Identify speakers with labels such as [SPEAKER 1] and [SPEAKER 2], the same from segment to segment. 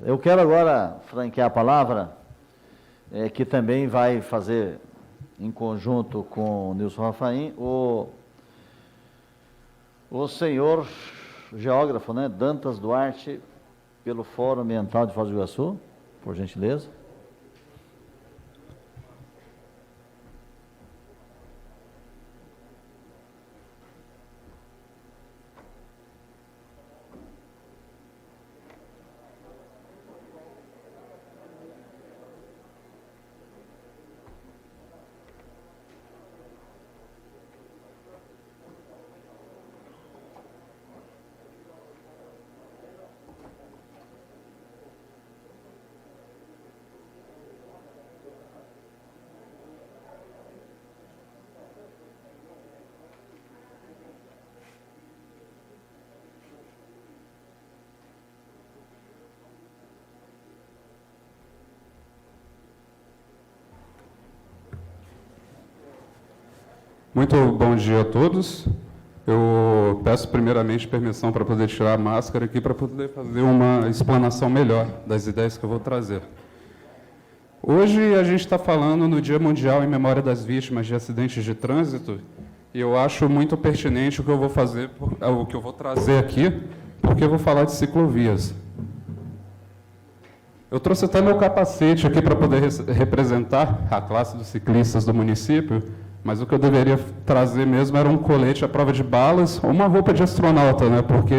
[SPEAKER 1] Eu quero agora franquear a palavra, que também vai fazer, em conjunto com o Nilson Rafaim, o senhor geógrafo, né, Dantas Duarte, pelo Fórum Ambiental de Foz do Iguaçu, por gentileza.
[SPEAKER 2] Muito bom dia a todos. Eu peço primeiramente permissão para poder tirar a máscara aqui, para poder fazer uma explanação melhor das ideias que eu vou trazer. Hoje a gente está falando no Dia Mundial em Memória das Vítimas de Acidentes de Trânsito, e eu acho muito pertinente o que eu vou fazer, o que eu vou trazer aqui, porque eu vou falar de ciclovias. Eu trouxe até meu capacete aqui para poder representar a classe dos ciclistas do município, mas o que eu deveria trazer mesmo era um colete à prova de balas ou uma roupa de astronauta, né? Porque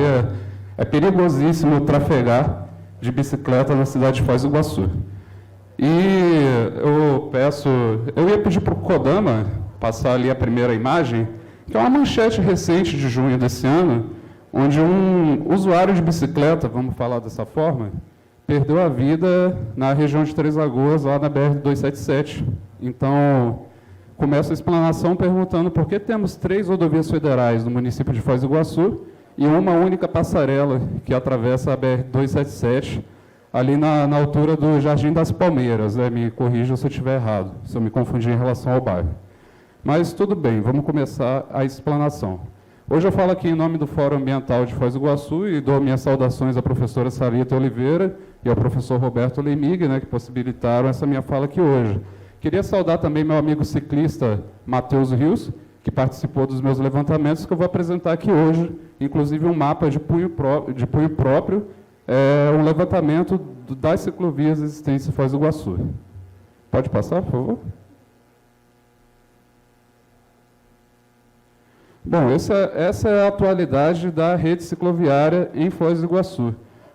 [SPEAKER 2] é perigosíssimo trafegar de bicicleta na cidade de Foz do Iguaçu. E eu ia pedir para o Kodama passar ali a primeira imagem, que é uma manchete recente de junho desse ano, onde um usuário de bicicleta, vamos falar dessa forma, perdeu a vida na região de Três Lagoas, lá na BR-277. Então, começo a explanação perguntando por que temos 3 rodovias federais no município de Foz do Iguaçu e uma única passarela que atravessa a BR-277, ali na altura do Jardim das Palmeiras, né? Me corrija se eu estiver errado, se eu me confundir em relação ao bairro. Mas tudo bem, vamos começar a explanação. Hoje eu falo aqui em nome do Fórum Ambiental de Foz do Iguaçu e dou minhas saudações à professora Sarita Oliveira e ao professor Roberto Leimig, né, que possibilitaram essa minha fala aqui hoje. Queria saudar também meu amigo ciclista Matheus Rios, que participou dos meus levantamentos, que eu vou apresentar aqui hoje, inclusive um mapa de punho próprio, um levantamento das ciclovias existentes em Foz do Iguaçu. Pode passar, por favor? Bom, essa é a atualidade da rede cicloviária em Foz do Iguaçu,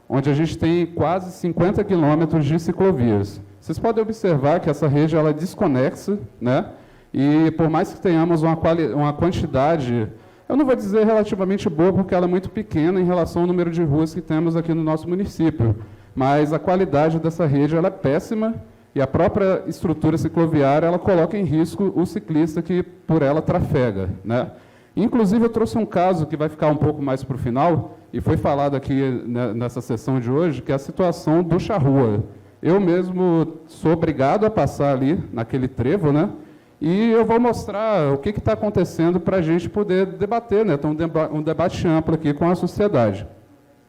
[SPEAKER 2] onde a gente tem quase 50 quilômetros de ciclovias. Vocês podem observar que essa rede ela é desconexa, né? E por mais que tenhamos uma quantidade, eu não vou dizer relativamente boa, porque ela é muito pequena em relação ao número de ruas que temos aqui no nosso município, mas a qualidade dessa rede ela é péssima e a própria estrutura cicloviária ela coloca em risco o ciclista que por ela trafega, né? Inclusive, eu trouxe um caso que vai ficar um pouco mais para o final, e foi falado aqui nessa sessão de hoje, que é a situação do charrua. Eu mesmo sou obrigado a passar ali, naquele trevo, né? E eu vou mostrar o que está acontecendo para a gente poder debater, né? Então, um debate amplo aqui com a sociedade.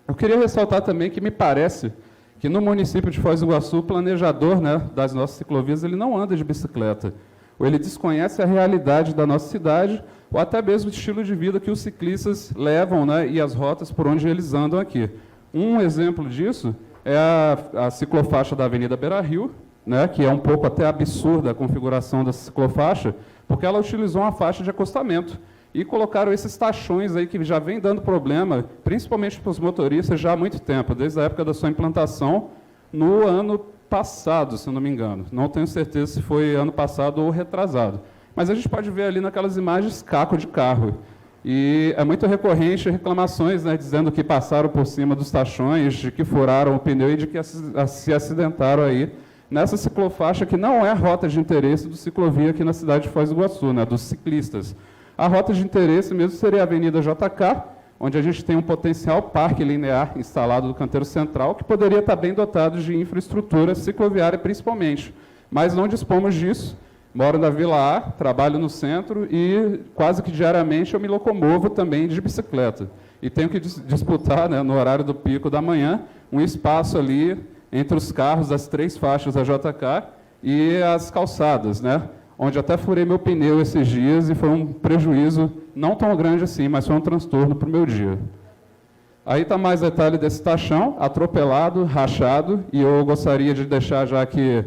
[SPEAKER 2] Eu queria ressaltar também que me parece que no município de Foz do Iguaçu, o planejador, né, das nossas ciclovias, ele não anda de bicicleta. Ou ele desconhece a realidade da nossa cidade, ou até mesmo o estilo de vida que os ciclistas levam, né, e as rotas por onde eles andam aqui. Um exemplo disso é a ciclofaixa da Avenida Beira-Rio, né, que é um pouco até absurda a configuração dessa ciclofaixa, porque ela utilizou uma faixa de acostamento. E colocaram esses tachões aí que já vem dando problema, principalmente para os motoristas, já há muito tempo, desde a época da sua implantação, no ano passado, se eu não me engano. Não tenho certeza se foi ano passado ou retrasado. Mas a gente pode ver ali naquelas imagens caco de carro. E é muito recorrente reclamações, né, dizendo que passaram por cima dos tachões, de que furaram o pneu e de que se acidentaram aí nessa ciclofaixa que não é a rota de interesse do ciclovia aqui na cidade de Foz do Iguaçu, né, dos ciclistas. A rota de interesse mesmo seria a Avenida JK, onde a gente tem um potencial parque linear instalado no canteiro central, que poderia estar bem dotado de infraestrutura cicloviária principalmente. Mas não dispomos disso. Moro na Vila A, trabalho no centro e quase que diariamente eu me locomovo também de bicicleta. E tenho que disputar, né, no horário do pico da manhã, um espaço ali entre os carros, as 3 faixas da JK e as calçadas, né? Onde até furei meu pneu esses dias e foi um prejuízo não tão grande assim, mas foi um transtorno para o meu dia. Aí está mais detalhe desse tachão, atropelado, rachado, e eu gostaria de deixar já aqui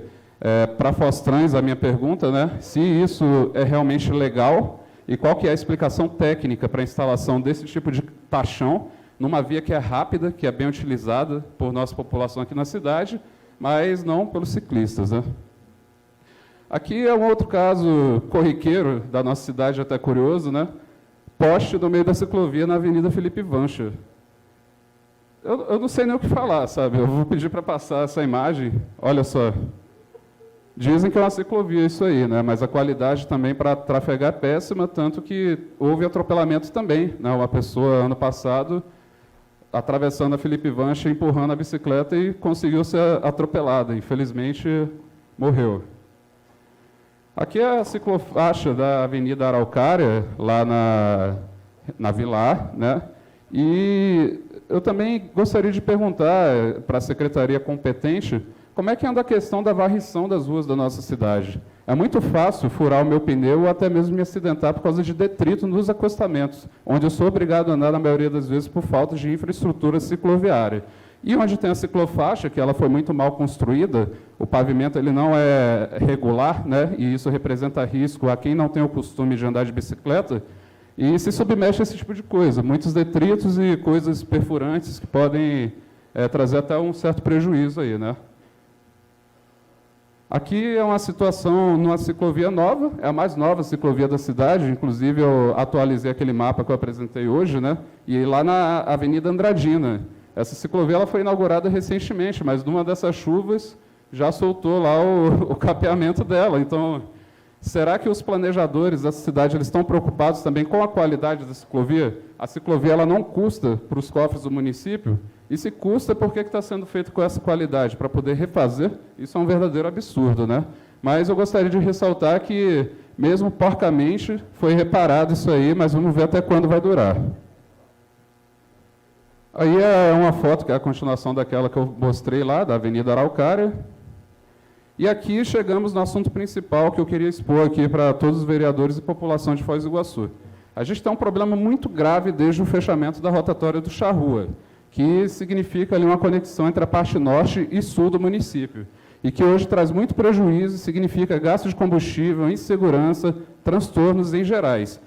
[SPEAKER 2] para Fostrans a minha pergunta, né? Se isso é realmente legal e qual que é a explicação técnica para a instalação desse tipo de tachão numa via que é rápida, que é bem utilizada por nossa população aqui na cidade, mas não pelos ciclistas, né? Aqui é um outro caso corriqueiro da nossa cidade, até curioso, né? Poste no meio da ciclovia na Avenida Felipe Vancha. Eu não sei nem o que falar, sabe? Eu vou pedir para passar essa imagem. Olha só. Dizem que é uma ciclovia isso aí, né? Mas a qualidade também para trafegar é péssima, tanto que houve atropelamento também, né? Uma pessoa, ano passado, atravessando a Felipe Vancha, empurrando a bicicleta e conseguiu ser atropelada. Infelizmente, morreu. Aqui é a ciclofaixa da Avenida Araucária, lá na Vilar, né? E eu também gostaria de perguntar para a secretaria competente como é que anda a questão da varrição das ruas da nossa cidade. É muito fácil furar o meu pneu ou até mesmo me acidentar por causa de detrito nos acostamentos, onde eu sou obrigado a andar, na maioria das vezes, por falta de infraestrutura cicloviária. E onde tem a ciclofaixa, que ela foi muito mal construída, o pavimento ele não é regular, né? E isso representa risco a quem não tem o costume de andar de bicicleta, e se submete a esse tipo de coisa, muitos detritos e coisas perfurantes que podem trazer até um certo prejuízo aí, né? Aqui é uma situação numa ciclovia nova, é a mais nova ciclovia da cidade, inclusive eu atualizei aquele mapa que eu apresentei hoje, né? E lá na Avenida Andradina. Essa ciclovia ela foi inaugurada recentemente, mas numa dessas chuvas já soltou lá o capeamento dela. Então, será que os planejadores dessa cidade eles estão preocupados também com a qualidade da ciclovia? A ciclovia ela não custa para os cofres do município? E se custa, por que está sendo feito com essa qualidade? Para poder refazer? Isso é um verdadeiro absurdo, né? Mas eu gostaria de ressaltar que, mesmo porcamente, foi reparado isso aí, mas vamos ver até quando vai durar. Aí é uma foto que é a continuação daquela que eu mostrei lá, da Avenida Araucária. E aqui chegamos no assunto principal que eu queria expor aqui para todos os vereadores e população de Foz do Iguaçu. A gente tem um problema muito grave desde o fechamento da rotatória do Charrua, que significa ali uma conexão entre a parte norte e sul do município, e que hoje traz muito prejuízo, significa gasto de combustível, insegurança, transtornos em gerais.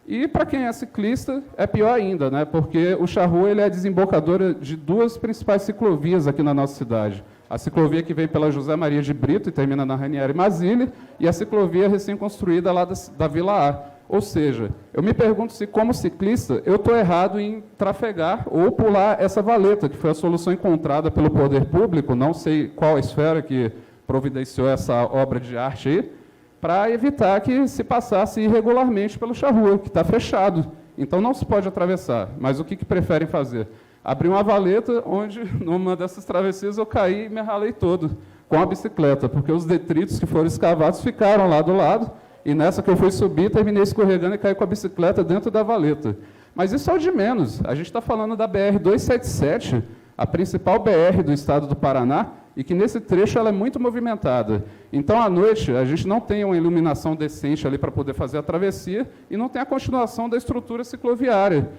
[SPEAKER 2] E, para quem é ciclista, é pior ainda, né? Porque o Charrua ele é a desembocadora de 2 principais ciclovias aqui na nossa cidade. A ciclovia que vem pela José Maria de Brito e termina na Ranieri Mazzilli, e a ciclovia recém-construída lá da Vila A. Ou seja, eu me pergunto se, como ciclista, eu estou errado em trafegar ou pular essa valeta, que foi a solução encontrada pelo poder público, não sei qual a esfera que providenciou essa obra de arte aí, para evitar que se passasse irregularmente pelo Charrua, que está fechado. Então, não se pode atravessar. Mas o que preferem fazer? Abrir uma valeta onde, numa dessas travessias, eu caí e me ralei todo com a bicicleta, porque os detritos que foram escavados ficaram lá do lado, e nessa que eu fui subir, terminei escorregando e caí com a bicicleta dentro da valeta. Mas isso é o de menos. A gente está falando da BR-277, a principal BR do estado do Paraná, e que nesse trecho ela é muito movimentada. Então, à noite, a gente não tem uma iluminação decente ali para poder fazer a travessia e não tem a continuação da estrutura cicloviária.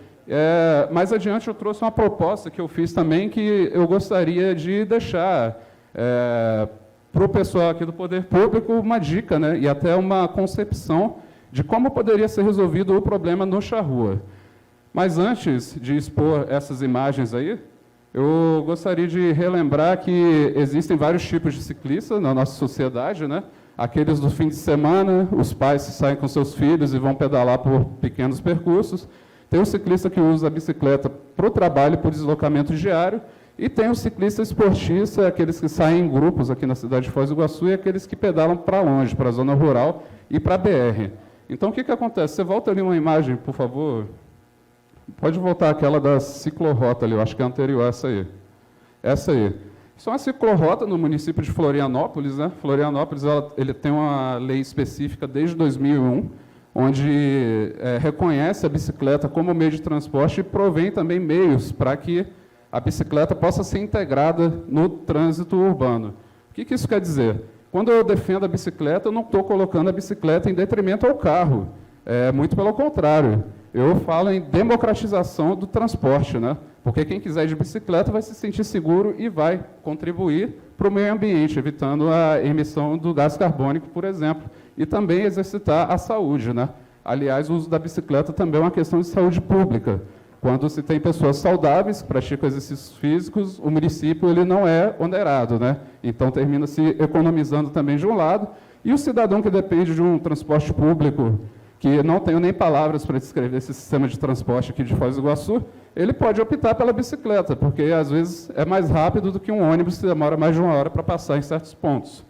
[SPEAKER 2] Mais adiante, eu trouxe uma proposta que eu fiz também, que eu gostaria de deixar para o pessoal aqui do Poder Público uma dica, né, e até uma concepção de como poderia ser resolvido o problema no Charrua. Mas antes de expor essas imagens aí, eu gostaria de relembrar que existem vários tipos de ciclistas na nossa sociedade, né? Aqueles do fim de semana, os pais que saem com seus filhos e vão pedalar por pequenos percursos. Tem o ciclista que usa a bicicleta para o trabalho, por deslocamento diário. E tem o ciclista esportista, aqueles que saem em grupos aqui na cidade de Foz do Iguaçu e aqueles que pedalam para longe, para a zona rural e para a BR. Então, o que acontece? Você volta ali uma imagem, por favor. Pode voltar aquela da ciclorrota ali, eu acho que é anterior a essa aí. Essa aí. Isso é uma ciclorrota no município de Florianópolis, né? Florianópolis ele tem uma lei específica desde 2001, onde reconhece a bicicleta como meio de transporte e provém também meios para que a bicicleta possa ser integrada no trânsito urbano. O que isso quer dizer? Quando eu defendo a bicicleta, eu não estou colocando a bicicleta em detrimento ao carro. Muito pelo contrário. Eu falo em democratização do transporte, né? Porque quem quiser ir de bicicleta vai se sentir seguro e vai contribuir para o meio ambiente, evitando a emissão do gás carbônico, por exemplo, e também exercitar a saúde, né? Aliás, o uso da bicicleta também é uma questão de saúde pública. Quando se tem pessoas saudáveis que praticam exercícios físicos, o município ele não é onerado, né? Então termina se economizando também de um lado, e o cidadão que depende de um transporte público, que não tenho nem palavras para descrever esse sistema de transporte aqui de Foz do Iguaçu, ele pode optar pela bicicleta, porque às vezes é mais rápido do que um ônibus que demora mais de 1 hora para passar em certos pontos.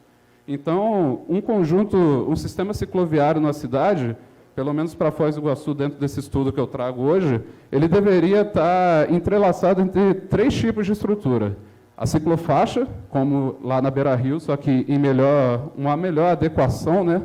[SPEAKER 2] Então, um sistema cicloviário na cidade, pelo menos para Foz do Iguaçu, dentro desse estudo que eu trago hoje, ele deveria estar entrelaçado entre 3 tipos de estrutura. A ciclofaixa, como lá na Beira-Rio, só que em uma melhor adequação, né?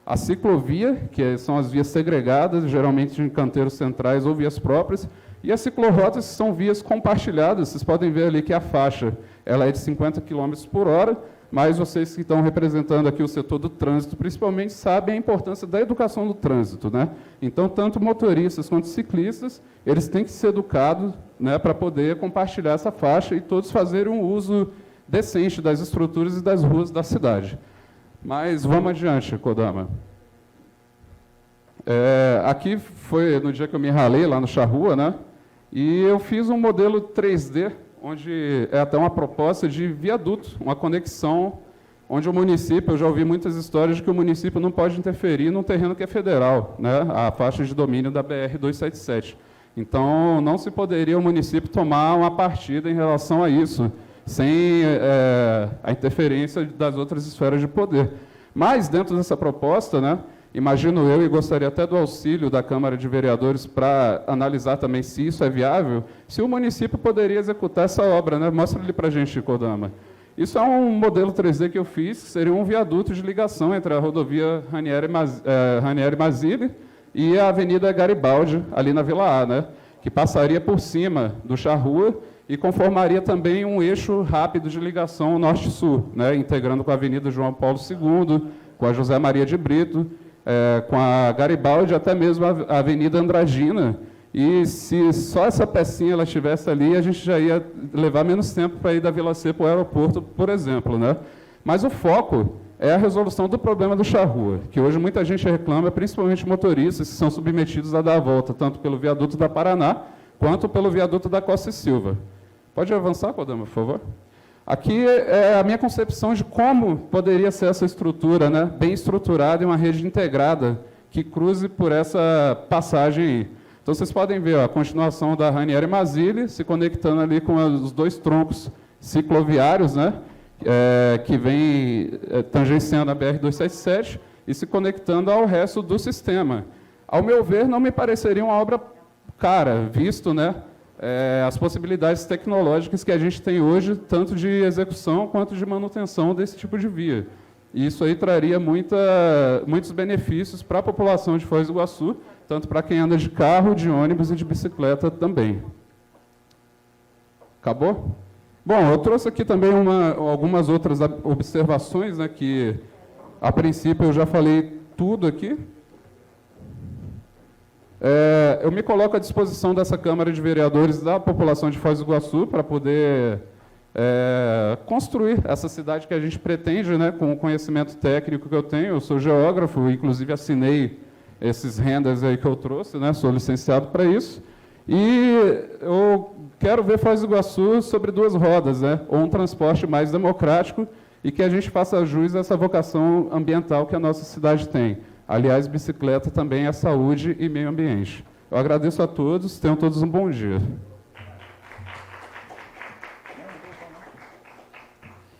[SPEAKER 2] A ciclovia, que são as vias segregadas, geralmente em canteiros centrais ou vias próprias, e as ciclorotas, que são vias compartilhadas. Vocês podem ver ali que a faixa ela é de 50 km por hora, mas vocês que estão representando aqui o setor do trânsito, principalmente, sabem a importância da educação do trânsito, né? Então, tanto motoristas quanto ciclistas, eles têm que ser educados, né, para poder compartilhar essa faixa e todos fazerem um uso decente das estruturas e das ruas da cidade. Mas vamos adiante, Kodama. Aqui foi no dia que eu me ralei lá no Charrua, né? E eu fiz um modelo 3D, onde é até uma proposta de viaduto, uma conexão, onde o município, eu já ouvi muitas histórias de que o município não pode interferir num terreno que é federal, né? A faixa de domínio da BR-277. Então, não se poderia o município tomar uma partida em relação a isso, sem a interferência das outras esferas de poder. Mas, dentro dessa proposta, né, imagino eu, e gostaria até do auxílio da Câmara de Vereadores para analisar também se isso é viável, se o município poderia executar essa obra, né? Mostra ali para a gente, Kodama. Isso é um modelo 3D que eu fiz, que seria um viaduto de ligação entre a rodovia Ranieri Mazzilli e a Avenida Garibaldi, ali na Vila A, né? Que passaria por cima do Charrua e conformaria também um eixo rápido de ligação norte-sul, né? Integrando com a Avenida João Paulo II, com a José Maria de Brito, com a Garibaldi, até mesmo a Avenida Andradina. E se só essa pecinha ela estivesse ali, a gente já ia levar menos tempo para ir da Vila C para o aeroporto, por exemplo, né? Mas o foco é a resolução do problema do Charrua, que hoje muita gente reclama, principalmente motoristas, que são submetidos a dar a volta, tanto pelo viaduto da Paraná, quanto pelo viaduto da Costa e Silva. Pode avançar, Kodama, por favor? Aqui é a minha concepção de como poderia ser essa estrutura, né? Bem estruturada e uma rede integrada que cruze por essa passagem aí. Então, vocês podem ver a continuação da Ranieri Mazzilli se conectando ali com os 2 troncos cicloviários, né? Que vem tangenciando a BR-277 e se conectando ao resto do sistema. Ao meu ver, não me pareceria uma obra cara, visto, né, as possibilidades tecnológicas que a gente tem hoje, tanto de execução quanto de manutenção desse tipo de via. E isso aí traria muitos benefícios para a população de Foz do Iguaçu, tanto para quem anda de carro, de ônibus e de bicicleta também. Acabou? Bom, eu trouxe aqui também algumas outras observações, né, que, a princípio, eu já falei tudo aqui. Eu me coloco à disposição dessa Câmara de Vereadores da população de Foz do Iguaçu para poder construir essa cidade que a gente pretende, né, com o conhecimento técnico que eu tenho. Eu sou geógrafo, inclusive assinei esses renders aí que eu trouxe, né, sou licenciado para isso. E eu quero ver Foz do Iguaçu sobre 2 rodas, né, ou um transporte mais democrático e que a gente faça jus a essa vocação ambiental que a nossa cidade tem. Aliás, bicicleta também é saúde e meio ambiente. Eu agradeço a todos, tenham todos um bom dia.